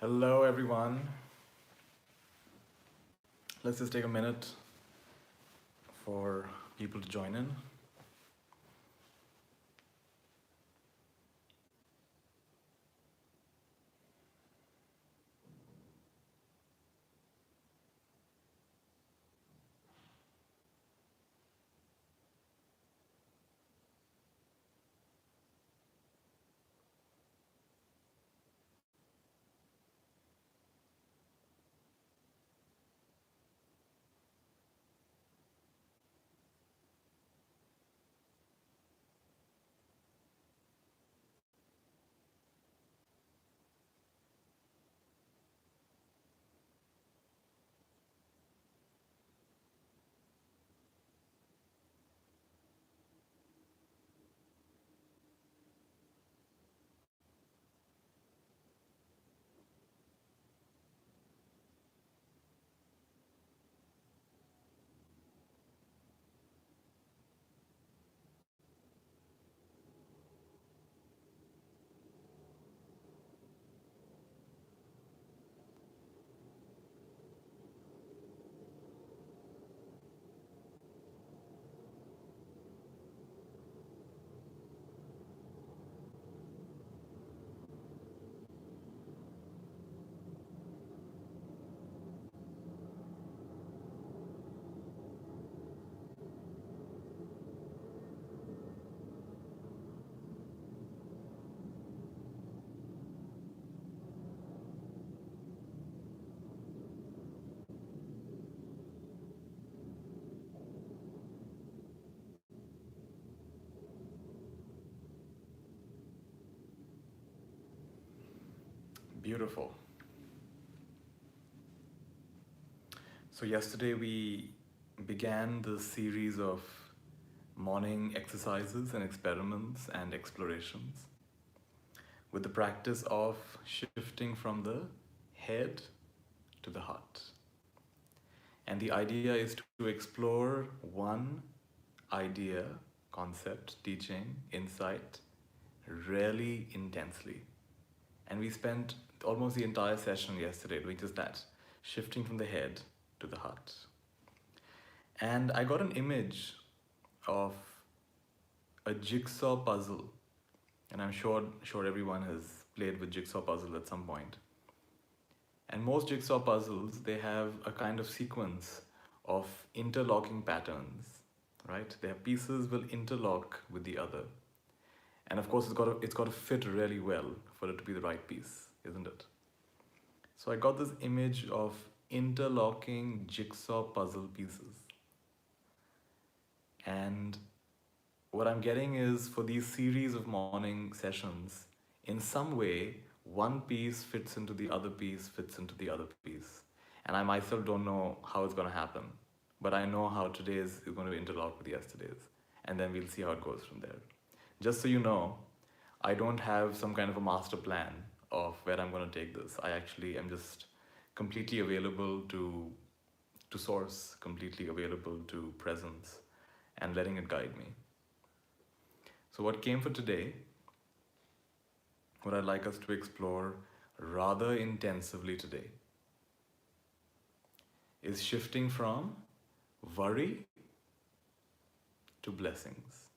Hello, everyone. Let's just take a minute for people to join in. Beautiful. So, yesterday we began the series of morning exercises and experiments and explorations with the practice of shifting from the head to the heart. And the idea is to explore one idea, concept, teaching, insight really intensely. And we spent almost the entire session yesterday doing just that, shifting from the head to the heart. And I got an image of a jigsaw puzzle. And I'm sure everyone has played with jigsaw puzzle at some point. And most jigsaw puzzles, they have a kind of sequence of interlocking patterns, right? Their pieces will interlock with the other. And of course, it's got to fit really well for it to be the right piece, isn't it? So I got this image of interlocking jigsaw puzzle pieces. And what I'm getting is for these series of morning sessions, in some way, one piece fits into the other piece, fits into the other piece. And I myself don't know how it's going to happen, but I know how today's is going to interlock with yesterday's. And then we'll see how it goes from there. Just so you know, I don't have some kind of a master plan of where I'm going to take this. I actually am just completely available to source, completely available to presence, and letting it guide me. So what came for today, what I'd like us to explore rather intensively today, is shifting from worry to blessings,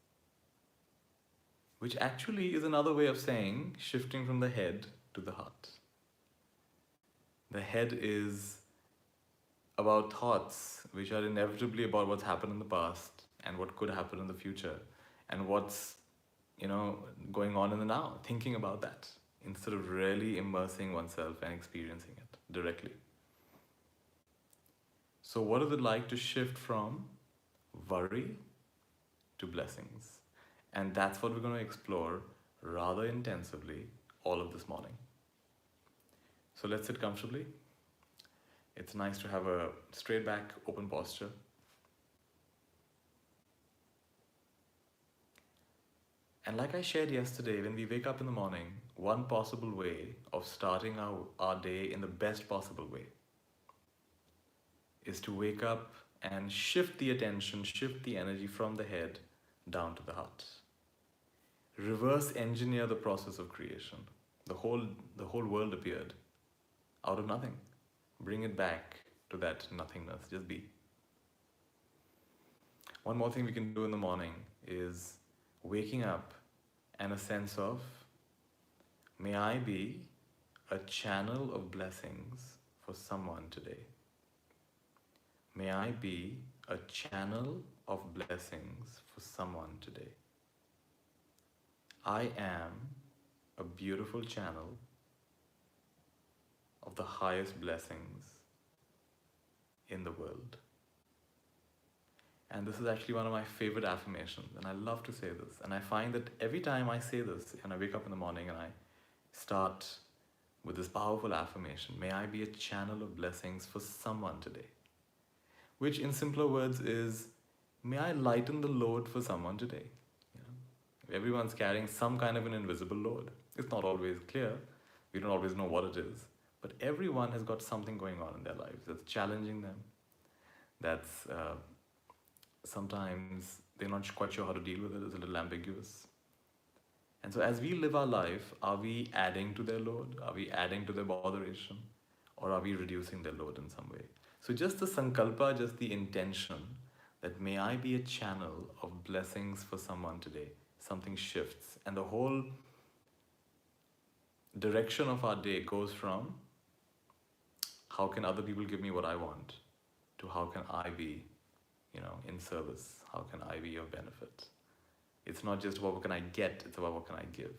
which actually is another way of saying shifting from the head to the heart. The head is about thoughts which are inevitably about what's happened in the past and what could happen in the future and what's going on in the now, thinking about that instead of really immersing oneself and experiencing it directly. So what is it like to shift from worry to blessings? And that's what we're going to explore rather intensively all of this morning. So let's sit comfortably. It's nice to have a straight back, open posture. And like I shared yesterday, when we wake up in the morning, one possible way of starting our day in the best possible way is to wake up and shift the attention, shift the energy from the head down to the heart. Reverse engineer the process of creation. The whole world appeared. out of nothing. Bring it back to that nothingness. Just be. One more thing we can do in the morning is waking up and a sense of, may I be a channel of blessings for someone today. May I be a channel of blessings for someone today. I am a beautiful channel of the highest blessings in the world. And this is actually one of my favorite affirmations, and I love to say this. And I find that every time I say this, and I wake up in the morning and I start with this powerful affirmation, may I be a channel of blessings for someone today. Which in simpler words is, may I lighten the load for someone today. Everyone's carrying some kind of an invisible load. It's not always clear. We don't always know what it is. But everyone has got something going on in their lives that's challenging them. That's sometimes they're not quite sure how to deal with it. It's a little ambiguous. And so as we live our life, are we adding to their load? Are we adding to their botheration? Or are we reducing their load in some way? So just the sankalpa, just the intention that may I be a channel of blessings for someone today. Something shifts, and the whole direction of our day goes from how can other people give me what I want to how can I be, in service? How can I be of benefit? It's not just about what can I get, it's about what can I give.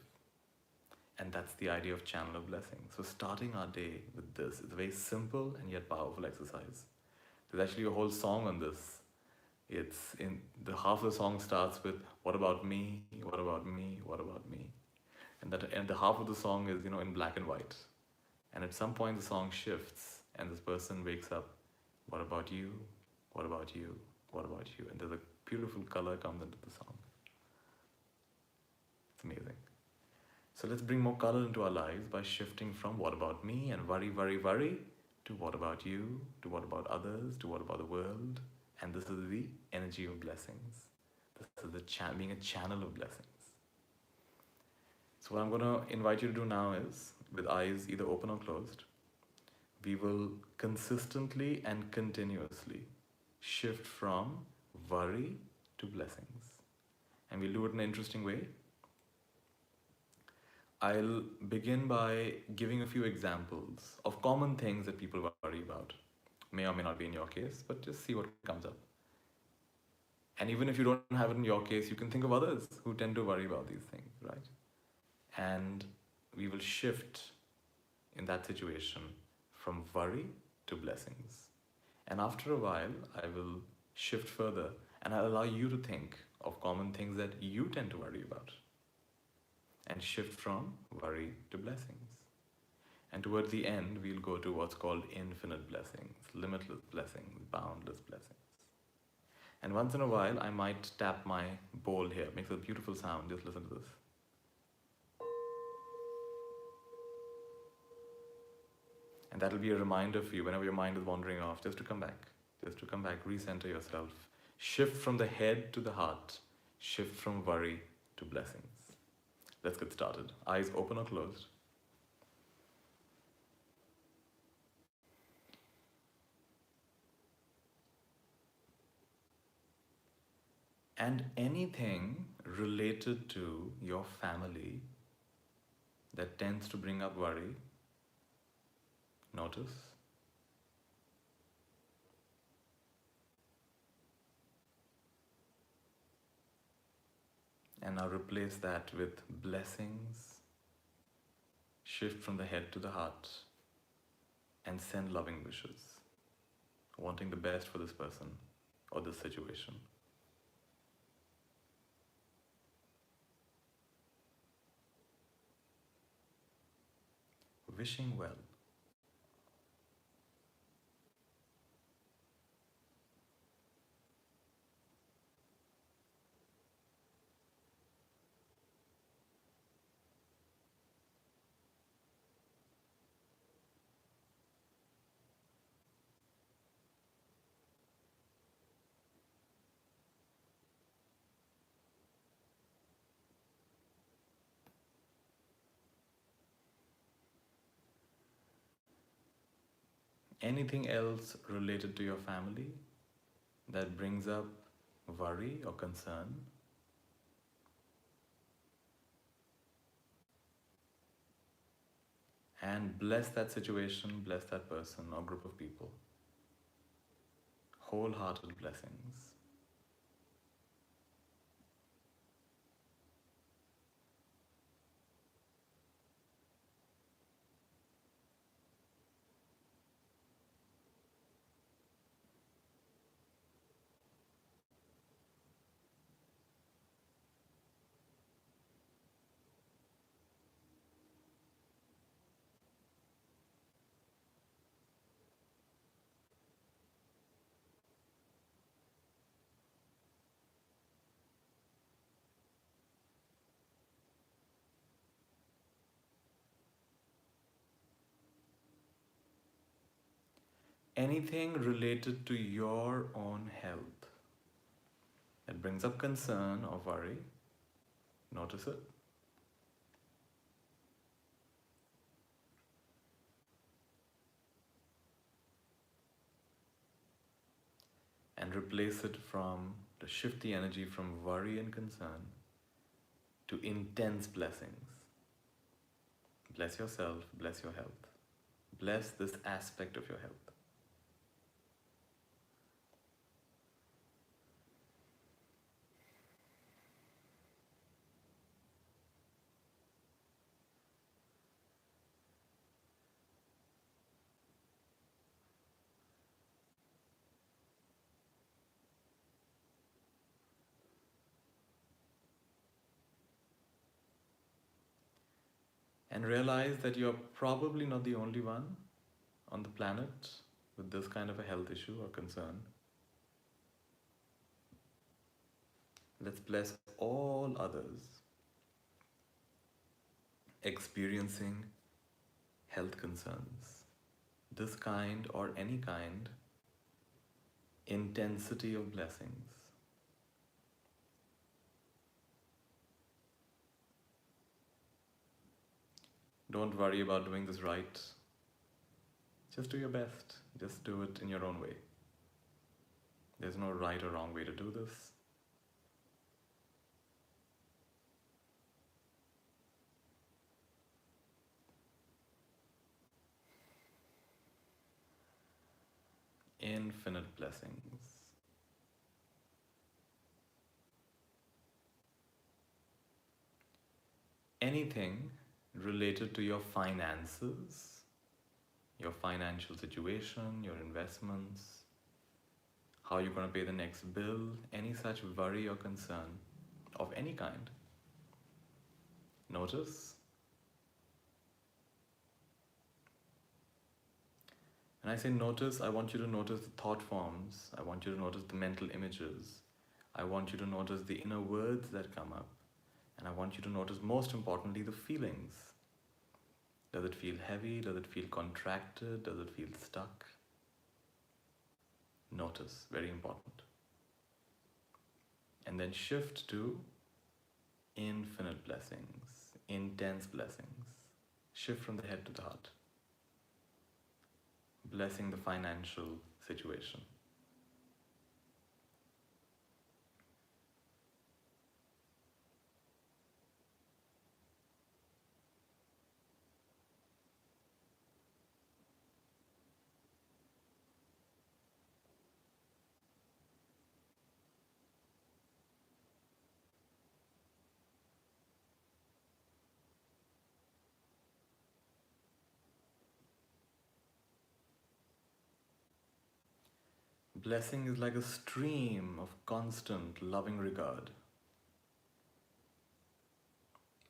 And that's the idea of channel of blessing. So starting our day with this, it's a very simple and yet powerful exercise. There's actually a whole song on this. It's in the half of the song starts with, what about me? What about me? What about me? And the half of the song is, in black and white. And at some point the song shifts and this person wakes up, what about you? What about you? What about you? And there's a beautiful color comes into the song. It's amazing. So let's bring more color into our lives by shifting from what about me and worry, worry, worry to what about you, to what about others, to what about the world. And this is the energy of blessings. This is being a channel of blessings. So what I'm going to invite you to do now is, with eyes either open or closed, we will consistently and continuously shift from worry to blessings. And we'll do it in an interesting way. I'll begin by giving a few examples of common things that people worry about. May or may not be in your case, but just see what comes up. And even if you don't have it in your case, you can think of others who tend to worry about these things, right? And we will shift in that situation from worry to blessings. And after a while, I will shift further and I'll allow you to think of common things that you tend to worry about and shift from worry to blessings. And towards the end, we'll go to what's called infinite blessings, limitless blessings, boundless blessings. And once in a while, I might tap my bowl here. It makes a beautiful sound. Just listen to this. And that'll be a reminder for you whenever your mind is wandering off, just to come back, recenter yourself. Shift from the head to the heart. Shift from worry to blessings. Let's get started. Eyes open or closed. And anything related to your family that tends to bring up worry, notice. And now replace that with blessings. Shift from the head to the heart and send loving wishes, wanting the best for this person or this situation. Wishing well. Anything else related to your family that brings up worry or concern? And bless that situation, bless that person or group of people. Wholehearted blessings. Anything related to your own health that brings up concern or worry, notice it. And replace it to shift the energy from worry and concern to intense blessings. Bless yourself, bless your health. Bless this aspect of your health. And realize that you're probably not the only one on the planet with this kind of a health issue or concern. Let's bless all others experiencing health concerns, this kind or any kind, intensity of blessings. Don't worry about doing this right. Just do your best. Just do it in your own way. There's no right or wrong way to do this. Infinite blessings. Anything related to your finances, your financial situation, your investments, how you're going to pay the next bill, any such worry or concern of any kind. Notice. When I say notice, I want you to notice the thought forms. I want you to notice the mental images. I want you to notice the inner words that come up. And I want you to notice, most importantly, the feelings. Does it feel heavy? Does it feel contracted? Does it feel stuck? Notice, very important. And then shift to infinite blessings, intense blessings. Shift from the head to the heart. Blessing the financial situation. Blessing is like a stream of constant loving regard,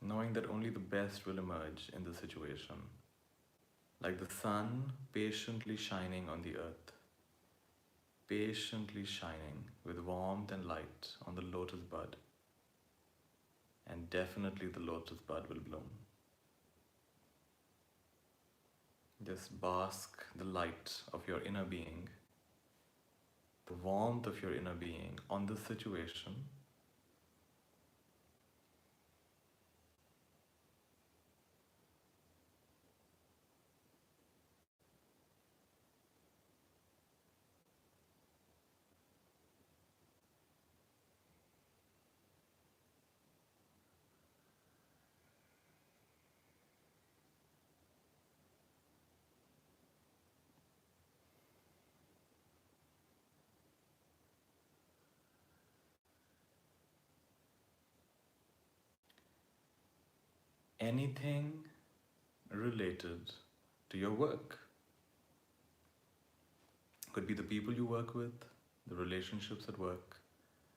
knowing that only the best will emerge in the situation, like the sun patiently shining on the earth, patiently shining with warmth and light on the lotus bud, and definitely the lotus bud will bloom. Just bask the light of your inner being, the warmth of your inner being on this situation. anything related to your work. Could be the people you work with, the relationships at work,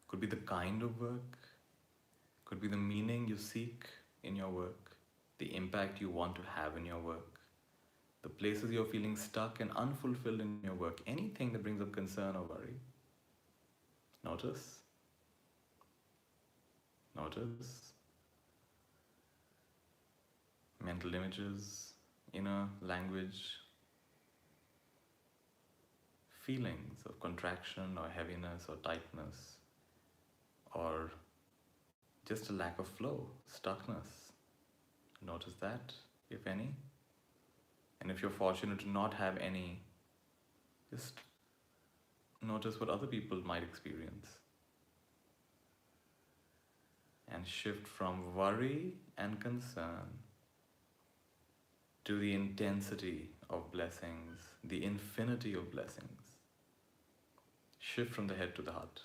could be the kind of work, could be the meaning you seek in your work, the impact you want to have in your work, the places you're feeling stuck and unfulfilled in your work, anything that brings up concern or worry. Notice. Notice. Mental images, inner language, feelings of contraction or heaviness or tightness, or just a lack of flow, stuckness. Notice that, if any. And if you're fortunate to not have any, just notice what other people might experience. And shift from worry and concern to the intensity of blessings, the infinity of blessings. Shift from the head to the heart.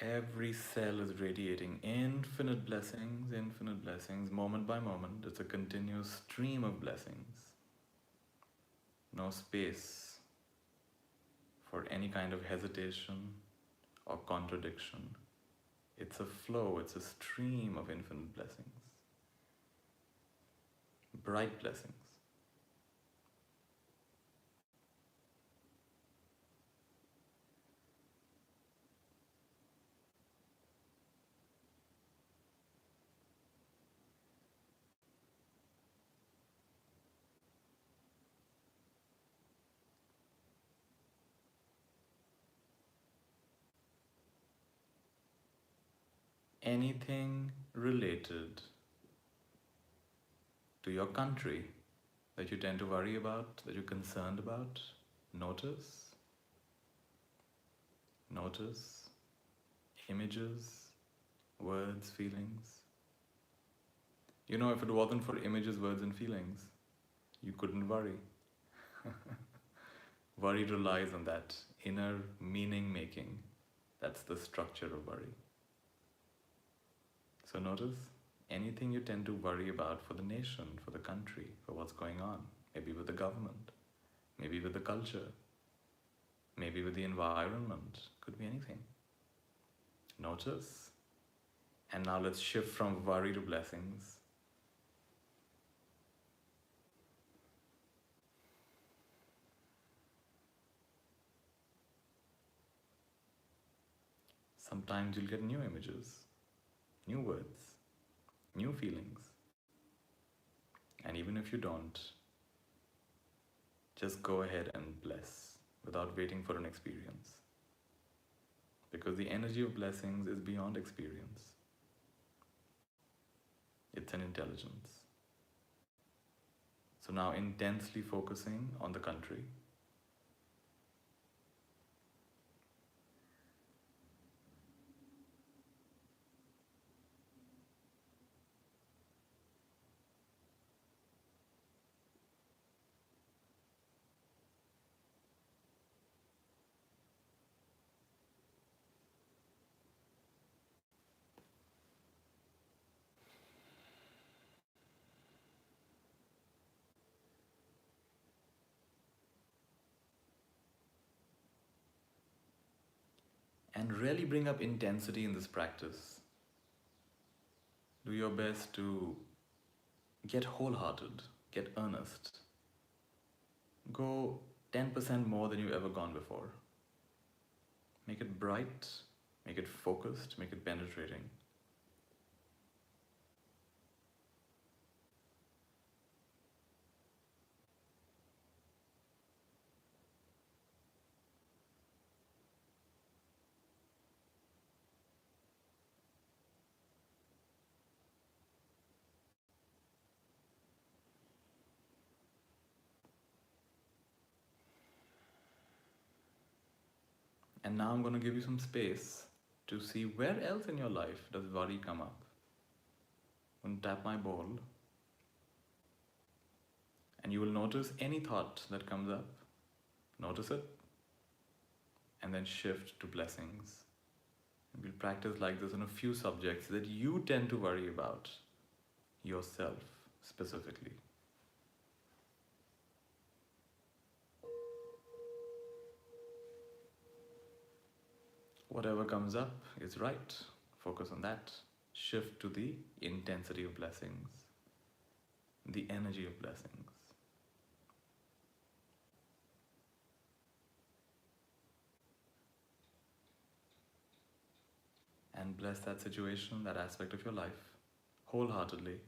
Every cell is radiating infinite blessings, moment by moment. It's a continuous stream of blessings. No space for any kind of hesitation or contradiction. It's a flow, it's a stream of infinite blessings. Bright blessings. Anything related to your country that you tend to worry about, that you're concerned about, notice. Notice images, words, feelings. You know, if it wasn't for images, words, and feelings, you couldn't worry. Worry relies on that inner meaning making. That's the structure of worry. So notice anything you tend to worry about for the nation, for the country, for what's going on, maybe with the government, maybe with the culture, maybe with the environment, could be anything. Notice. And now let's shift from worry to blessings. Sometimes you'll get new images, new words, new feelings. And even if you don't, just go ahead and bless without waiting for an experience. Because the energy of blessings is beyond experience. It's an intelligence. So now intensely focusing on the country. And really bring up intensity in this practice. Do your best to get wholehearted, get earnest. Go 10% more than you've ever gone before. Make it bright, make it focused, make it penetrating. And now I'm going to give you some space to see where else in your life does worry come up. I'm going to tap my ball, and you will notice any thought that comes up. Notice it, and then shift to blessings. And we'll practice like this on a few subjects that you tend to worry about yourself specifically. Whatever comes up is right. Focus on that. Shift to the intensity of blessings, the energy of blessings. And bless that situation, that aspect of your life, wholeheartedly.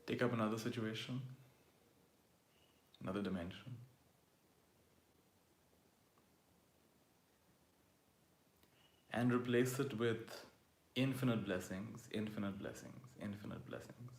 Take up another situation, another dimension. And replace it with infinite blessings, infinite blessings, infinite blessings.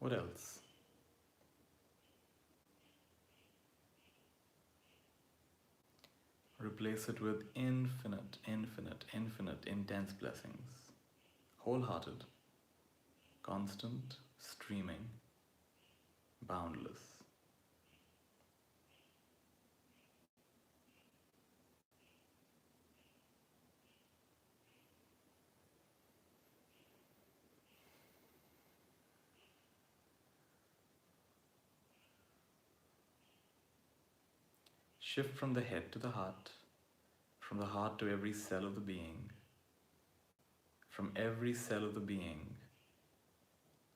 What else? Replace it with infinite, infinite, infinite, intense blessings. Wholehearted, constant, streaming, boundless. Shift from the head to the heart, from the heart to every cell of the being, from every cell of the being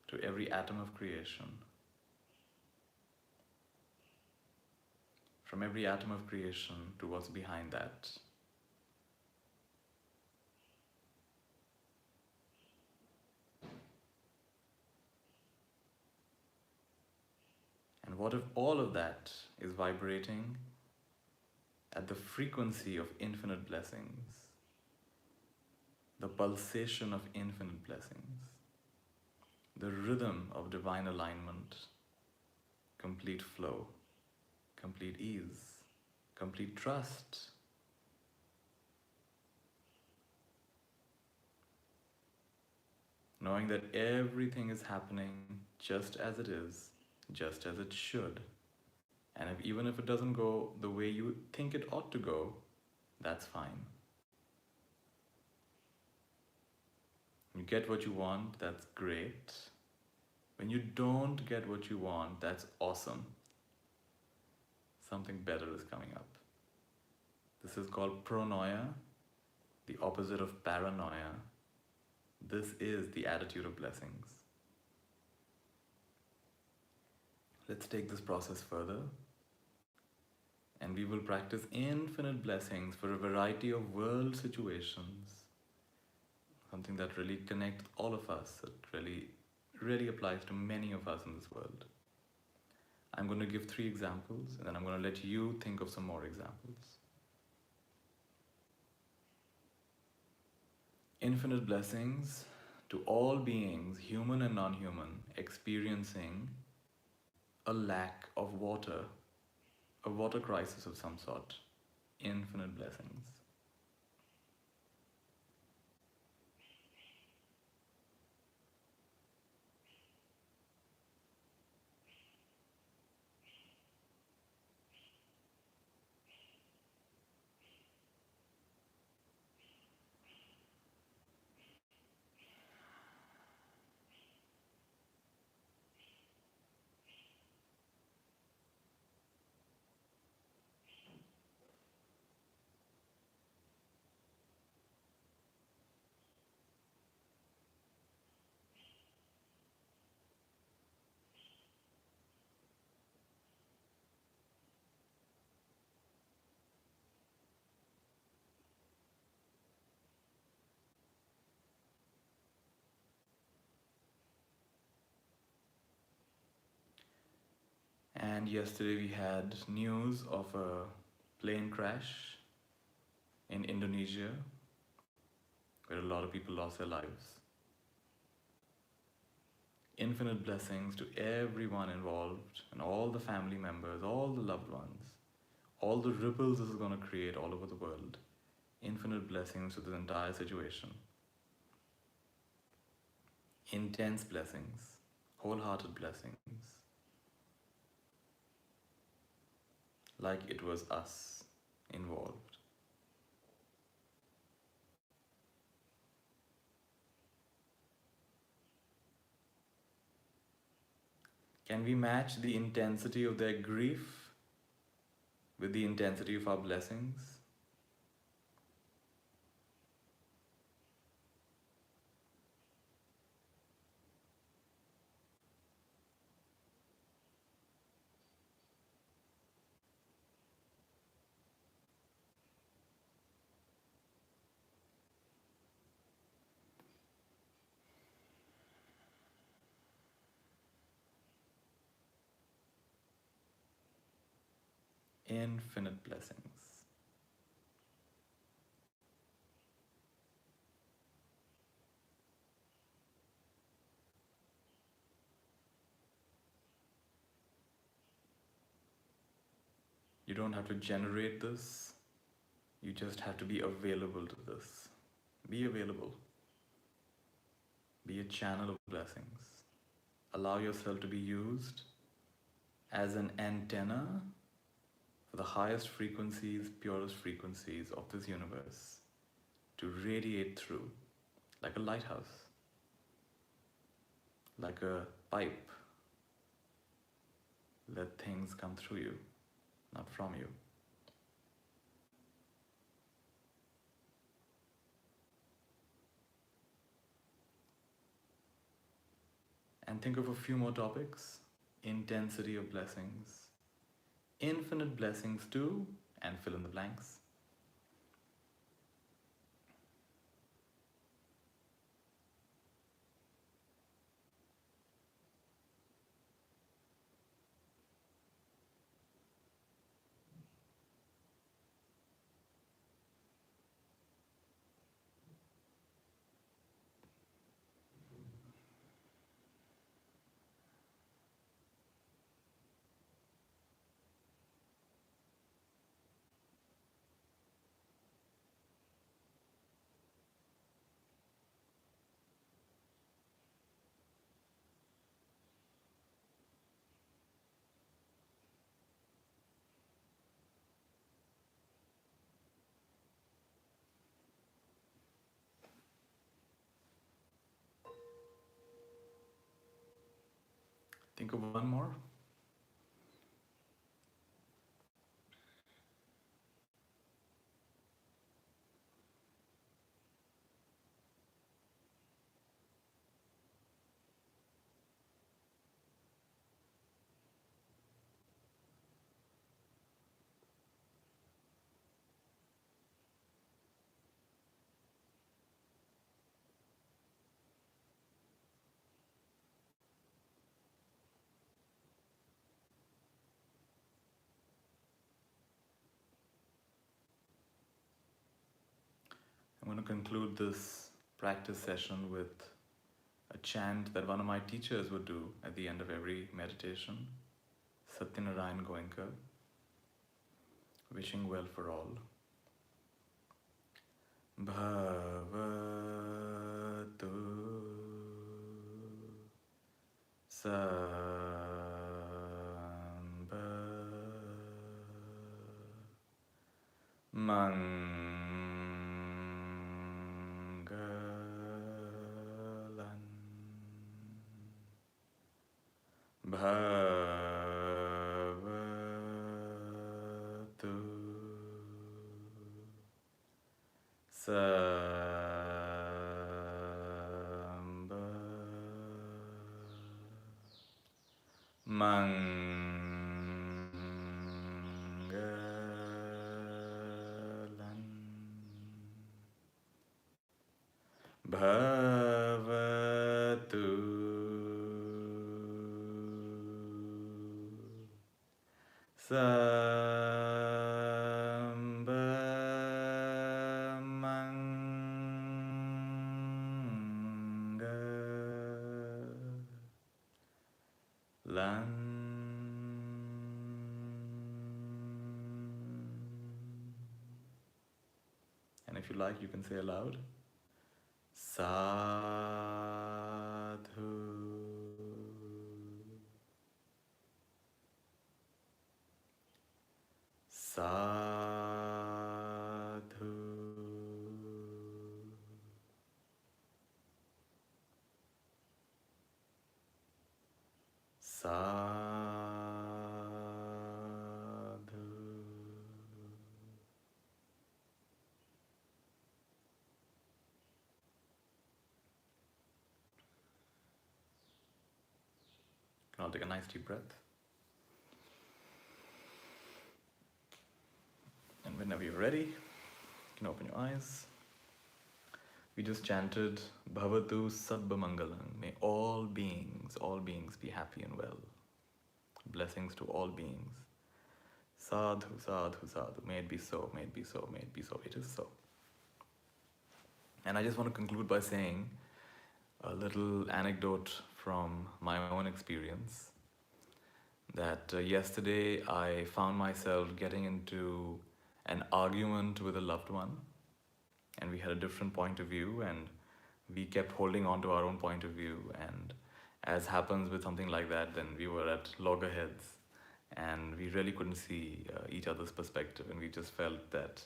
to every atom of creation, from every atom of creation to what's behind that. And what if all of that is vibrating at the frequency of infinite blessings, the pulsation of infinite blessings, the rhythm of divine alignment, complete flow, complete ease, complete trust. Knowing that everything is happening just as it is, just as it should. And even if it doesn't go the way you think it ought to go, that's fine. You get what you want, that's great. When you don't get what you want, that's awesome. Something better is coming up. This is called pronoia, the opposite of paranoia. This is the attitude of blessings. Let's take this process further, and we will practice infinite blessings for a variety of world situations. Something that really connects all of us, that really really applies to many of us in this world. I'm going to give 3 examples and then I'm going to let you think of some more examples. Infinite blessings to all beings, human and non-human, experiencing a lack of water, a water crisis of some sort. Infinite blessings. And yesterday we had news of a plane crash in Indonesia where a lot of people lost their lives. Infinite blessings to everyone involved and all the family members, all the loved ones, all the ripples this is going to create all over the world. Infinite blessings to the entire situation. Intense blessings, wholehearted blessings, like it was us involved. Can we match the intensity of their grief with the intensity of our blessings? Infinite blessings. You don't have to generate this, you just have to be available to this. Be available. Be a channel of blessings. Allow yourself to be used as an antenna for the highest frequencies, purest frequencies of this universe to radiate through like a lighthouse, like a pipe. Let things come through you, not from you. And think of a few more topics. Intensity of blessings, infinite blessings too, and fill in the blanks. Think of one more. I'm going to conclude this practice session with a chant that one of my teachers would do at the end of every meditation, Satyanarayan Goenka, wishing well for all. Bhavatu Sambha Mangalan Bhavatu Sambha Mangalan Bhavatu Sambha Mangalan. And if you like, you can say aloud, Sadhu. Sadhu. Sadhu. I'll take a nice deep breath. And whenever you're ready, you can open your eyes. We just chanted Bhavatu Sabba Mangalam. May all beings be happy and well. Blessings to all beings. Sadhu, sadhu, sadhu. May it be so, may it be so, may it be so. It is so. And I just want to conclude by saying a little anecdote from my own experience. That yesterday I found myself getting into an argument with a loved one, and we had a different point of view, and we kept holding on to our own point of view, and as happens with something like that, then we were at loggerheads, and we really couldn't see each other's perspective, and we just felt that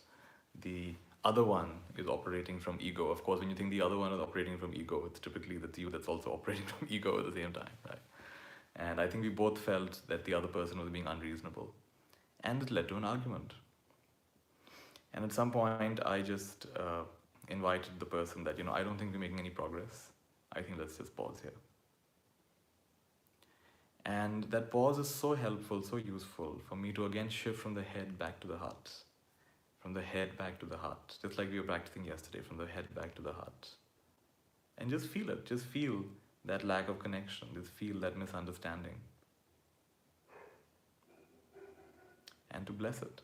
the other one is operating from ego. Of course, when you think the other one is operating from ego, it's typically that's you that's also operating from ego at the same time, right? And I think we both felt that the other person was being unreasonable, and it led to an argument. And at some point, I just invited the person that, I don't think we're making any progress. I think let's just pause here. And that pause is so helpful, so useful for me to again shift from the head back to the heart. From the head back to the heart. Just like we were practicing yesterday, from the head back to the heart. And just feel it. Just feel that lack of connection. Just feel that misunderstanding. And to bless it.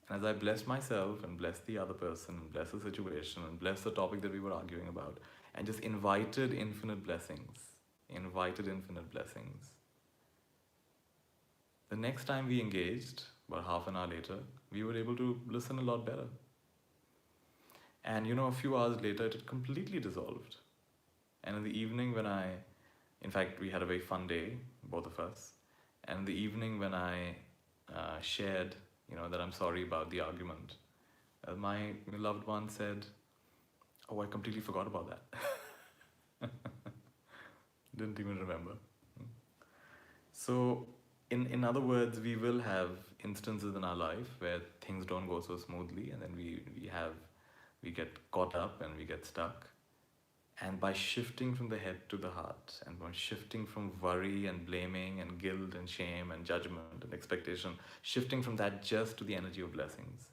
And as I blessed myself and blessed the other person, and blessed the situation, and blessed the topic that we were arguing about, and just invited infinite blessings, the next time we engaged, about half an hour later, we were able to listen a lot better. And a few hours later, it had completely dissolved. And in the evening in fact, we had a very fun day, both of us. And in the evening when I shared that I'm sorry about the argument, my loved one said, oh, I completely forgot about that. Didn't even remember. So, in other words, we will have instances in our life where things don't go so smoothly, and then we get caught up and we get stuck. And by shifting from the head to the heart, and by shifting from worry and blaming and guilt and shame and judgment and expectation, shifting from that just to the energy of blessings,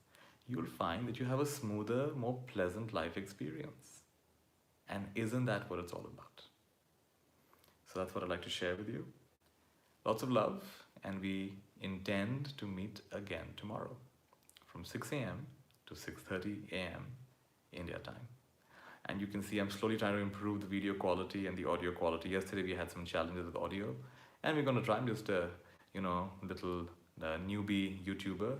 you'll find that you have a smoother, more pleasant life experience. And isn't that what it's all about? So that's what I'd like to share with you. Lots of love, and we intend to meet again tomorrow from 6 a.m. to 6:30 a.m. India time. And you can see I'm slowly trying to improve the video quality and the audio quality. Yesterday we had some challenges with audio, and we're going to try. I'm just a, little newbie YouTuber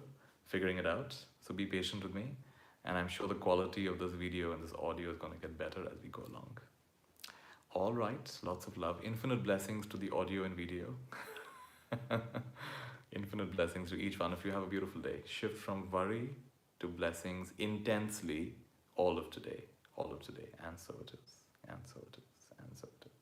figuring it out. So be patient with me, and I'm sure the quality of this video and this audio is going to get better as we go along. All right, lots of love. Infinite blessings to the audio and video. Infinite blessings to each one of you. Have a beautiful day. Shift from worry to blessings intensely all of today. All of today. And so it is. And so it is. And so it is.